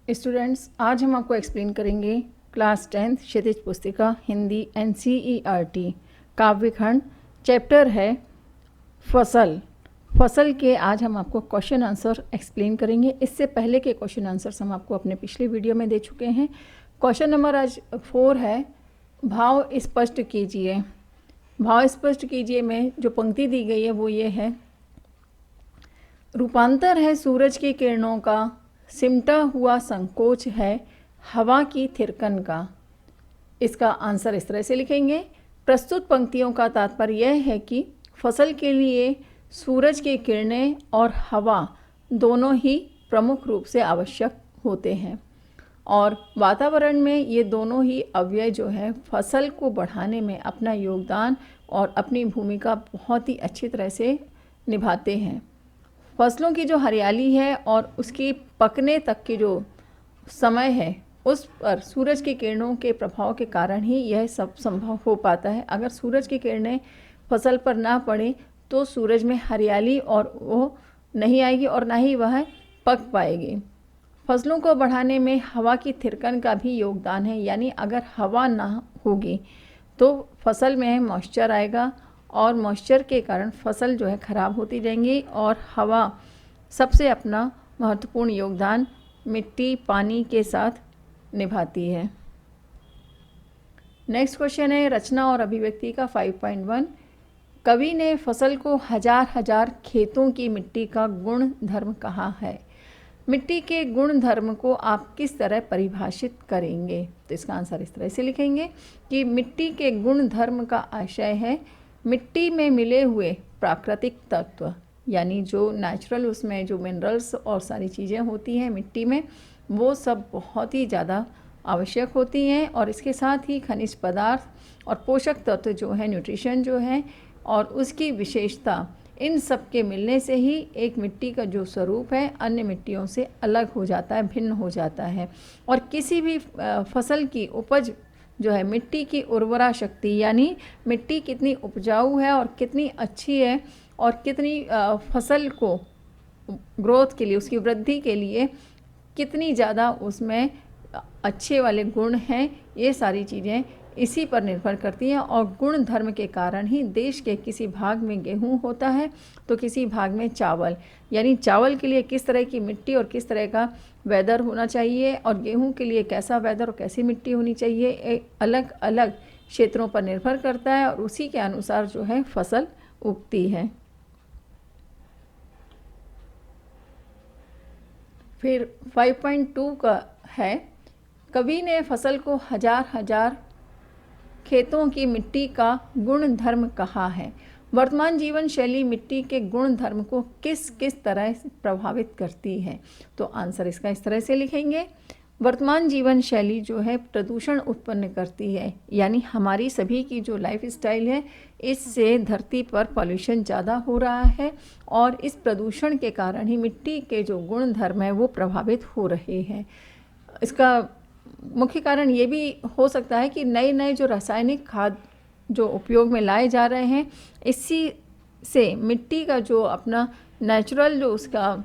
Students, आज हम आपको एक्सप्लेन करेंगे क्लास 10th क्षितिज पुस्तिका हिंदी NCERT काव्यखंड। चैप्टर है फसल। फसल के आज हम आपको क्वेश्चन आंसर एक्सप्लेन करेंगे। इससे पहले के क्वेश्चन आंसर्स हम आपको अपने पिछले वीडियो में दे चुके हैं। क्वेश्चन नंबर आज 4 है, भाव स्पष्ट कीजिए। भाव स्पष्ट कीजिए में जो पंक्ति दी गई है वो ये है, रूपांतर है सूरज की किरणों का, सिमटा हुआ संकोच है हवा की थिरकन का। इसका आंसर इस तरह से लिखेंगे। प्रस्तुत पंक्तियों का तात्पर्य यह है कि फसल के लिए सूरज की किरणें और हवा दोनों ही प्रमुख रूप से आवश्यक होते हैं और वातावरण में ये दोनों ही अवयव जो है फसल को बढ़ाने में अपना योगदान और अपनी भूमिका बहुत ही अच्छी तरह से निभाते हैं। फसलों की जो हरियाली है और उसकी पकने तक की जो समय है उस पर सूरज की किरणों के प्रभाव के कारण ही यह सब संभव हो पाता है। अगर सूरज की किरणें फसल पर ना पड़े तो सूरज में हरियाली और वो नहीं आएगी और ना ही वह पक पाएगी। फसलों को बढ़ाने में हवा की थिरकन का भी योगदान है, यानी अगर हवा ना होगी तो फसल में मॉइस्चर आएगा और मॉइस्चर के कारण फसल जो है ख़राब होती जाएंगी और हवा सबसे अपना महत्वपूर्ण योगदान मिट्टी पानी के साथ निभाती है। नेक्स्ट क्वेश्चन है रचना और अभिव्यक्ति का 5.1। कवि ने फसल को हजार हजार खेतों की मिट्टी का गुण धर्म कहा है। मिट्टी के गुण धर्म को आप किस तरह परिभाषित करेंगे? तो इसका आंसर इस तरह से लिखेंगे कि मिट्टी के गुण धर्म का आशय है मिट्टी में मिले हुए प्राकृतिक तत्व, यानी जो नेचुरल उसमें जो मिनरल्स और सारी चीज़ें होती हैं मिट्टी में वो सब बहुत ही ज़्यादा आवश्यक होती हैं और इसके साथ ही खनिज पदार्थ और पोषक तत्व जो है न्यूट्रिशन जो है और उसकी विशेषता, इन सब के मिलने से ही एक मिट्टी का जो स्वरूप है अन्य मिट्टियों से अलग हो जाता है, भिन्न हो जाता है। और किसी भी फसल की उपज जो है मिट्टी की उर्वरा शक्ति, यानी मिट्टी कितनी उपजाऊ है और कितनी अच्छी है और कितनी फसल को ग्रोथ के लिए, उसकी वृद्धि के लिए कितनी ज़्यादा उसमें अच्छे वाले गुण हैं, ये सारी चीज़ें इसी पर निर्भर करती हैं। और गुण धर्म के कारण ही देश के किसी भाग में गेहूं होता है तो किसी भाग में चावल, यानी चावल के लिए किस तरह की मिट्टी और किस तरह का वेदर होना चाहिए और गेहूं के लिए कैसा वेदर और कैसी मिट्टी होनी चाहिए, एक अलग अलग क्षेत्रों पर निर्भर करता है और उसी के अनुसार जो है फसल उगती है। फिर 5.2 का है, कवि ने फसल को हजार हजार खेतों की मिट्टी का गुण धर्म कहा है। वर्तमान जीवन शैली मिट्टी के गुण धर्म को किस किस तरह से प्रभावित करती है? तो आंसर इसका इस तरह से लिखेंगे, वर्तमान जीवन शैली जो है प्रदूषण उत्पन्न करती है, यानी हमारी सभी की जो लाइफ स्टाइल है इससे धरती पर पॉल्यूशन ज़्यादा हो रहा है और इस प्रदूषण के कारण ही मिट्टी के जो गुण धर्म है वो प्रभावित हो रहे हैं। इसका मुख्य कारण ये भी हो सकता है कि नए नए जो रासायनिक खाद जो उपयोग में लाए जा रहे हैं इसी से मिट्टी का जो अपना नेचुरल जो उसका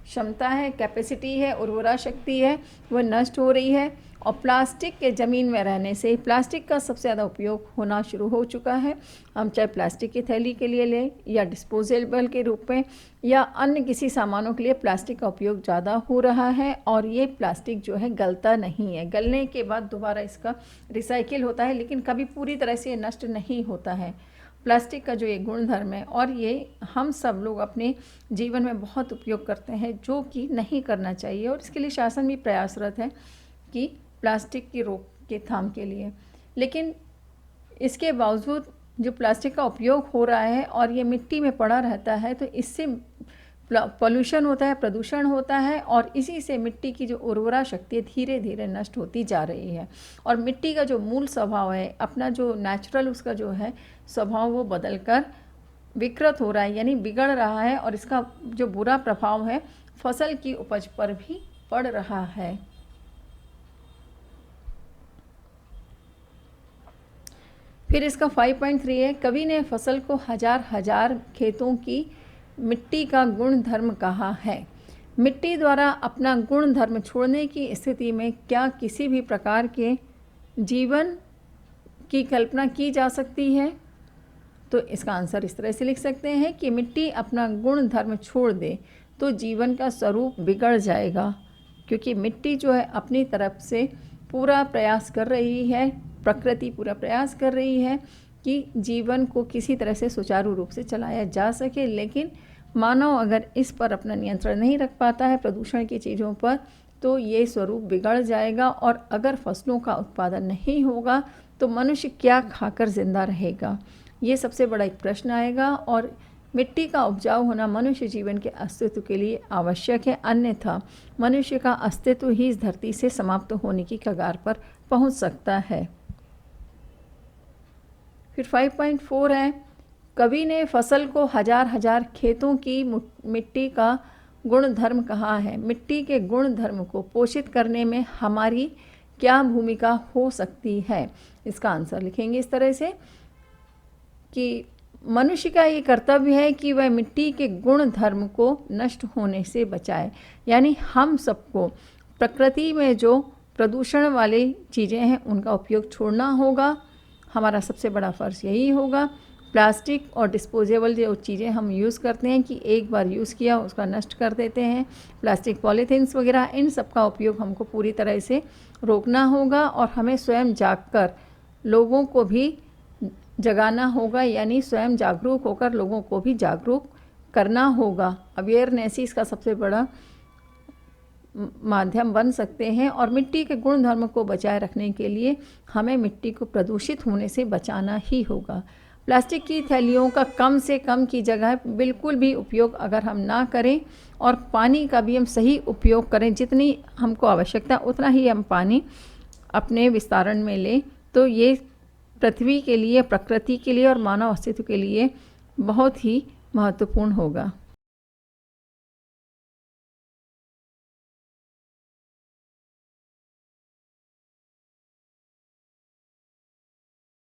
क्षमता है, कैपेसिटी है, उर्वरा शक्ति है, वह नष्ट हो रही है। और प्लास्टिक के ज़मीन में रहने से प्लास्टिक का सबसे ज़्यादा उपयोग होना शुरू हो चुका है। हम चाहे प्लास्टिक की थैली के लिए लें या डिस्पोजेबल के रूप में या अन्य किसी सामानों के लिए प्लास्टिक का उपयोग ज़्यादा हो रहा है और ये प्लास्टिक जो है गलता नहीं है, गलने के बाद दोबारा इसका रिसाइकिल होता है लेकिन कभी पूरी तरह से नष्ट नहीं होता है प्लास्टिक का जो ये गुणधर्म है। और ये हम सब लोग अपने जीवन में बहुत उपयोग करते हैं जो कि नहीं करना चाहिए और इसके लिए शासन भी प्रयासरत है कि प्लास्टिक की रोक के थाम के लिए। लेकिन इसके बावजूद जो प्लास्टिक का उपयोग हो रहा है और ये मिट्टी में पड़ा रहता है तो इससे पॉल्यूशन होता है, प्रदूषण होता है और इसी से मिट्टी की जो उर्वरा शक्ति धीरे धीरे नष्ट होती जा रही है और मिट्टी का जो मूल स्वभाव है, अपना जो नेचुरल उसका जो है स्वभाव वो बदलकर विकृत हो रहा है, यानी बिगड़ रहा है और इसका जो बुरा प्रभाव है फसल की उपज पर भी पड़ रहा है। फिर इसका 5.3 है, कवि ने फसल को हजार हजार खेतों की मिट्टी का गुण धर्म कहा है। मिट्टी द्वारा अपना गुण धर्म छोड़ने की स्थिति में क्या किसी भी प्रकार के जीवन की कल्पना की जा सकती है? तो इसका आंसर इस तरह से लिख सकते हैं कि मिट्टी अपना गुण धर्म छोड़ दे तो जीवन का स्वरूप बिगड़ जाएगा, क्योंकि मिट्टी जो है अपनी तरफ से पूरा प्रयास कर रही है, प्रकृति पूरा प्रयास कर रही है कि जीवन को किसी तरह से सुचारू रूप से चलाया जा सके, लेकिन मानव अगर इस पर अपना नियंत्रण नहीं रख पाता है प्रदूषण की चीज़ों पर, तो ये स्वरूप बिगड़ जाएगा। और अगर फसलों का उत्पादन नहीं होगा तो मनुष्य क्या खाकर जिंदा रहेगा, ये सबसे बड़ा एक प्रश्न आएगा। और मिट्टी का उपजाऊ होना मनुष्य जीवन के अस्तित्व के लिए आवश्यक है, अन्यथा मनुष्य का अस्तित्व ही इस धरती से समाप्त होने की कगार पर पहुंच सकता है। फिर 5.4 है, कवि ने फसल को हजार हजार खेतों की मिट्टी का गुण धर्म कहा है। मिट्टी के गुण धर्म को पोषित करने में हमारी क्या भूमिका हो सकती है? इसका आंसर लिखेंगे इस तरह से कि मनुष्य का ये कर्तव्य है कि वह मिट्टी के गुण धर्म को नष्ट होने से बचाए। यानी हम सबको प्रकृति में जो प्रदूषण वाली चीज़ें हैं उनका उपयोग छोड़ना होगा। हमारा सबसे बड़ा फ़र्ज़ यही होगा। प्लास्टिक और डिस्पोजेबल जो चीज़ें हम यूज़ करते हैं कि एक बार यूज़ किया उसका नष्ट कर देते हैं, प्लास्टिक पॉलीथीन्स वगैरह, इन सब का उपयोग हमको पूरी तरह से रोकना होगा। और हमें स्वयं जागकर लोगों को भी जगाना होगा, यानी स्वयं जागरूक होकर लोगों को भी जागरूक करना होगा। अवेयरनेस ही इसका सबसे बड़ा माध्यम बन सकते हैं। और मिट्टी के गुण धर्म को बचाए रखने के लिए हमें मिट्टी को प्रदूषित होने से बचाना ही होगा। प्लास्टिक की थैलियों का कम से कम की जगह बिल्कुल भी उपयोग अगर हम ना करें, और पानी का भी हम सही उपयोग करें, जितनी हमको आवश्यकता उतना ही हम पानी अपने विस्तारण में लें, तो ये पृथ्वी के लिए, प्रकृति के लिए और मानव अस्तित्व के लिए बहुत ही महत्वपूर्ण होगा।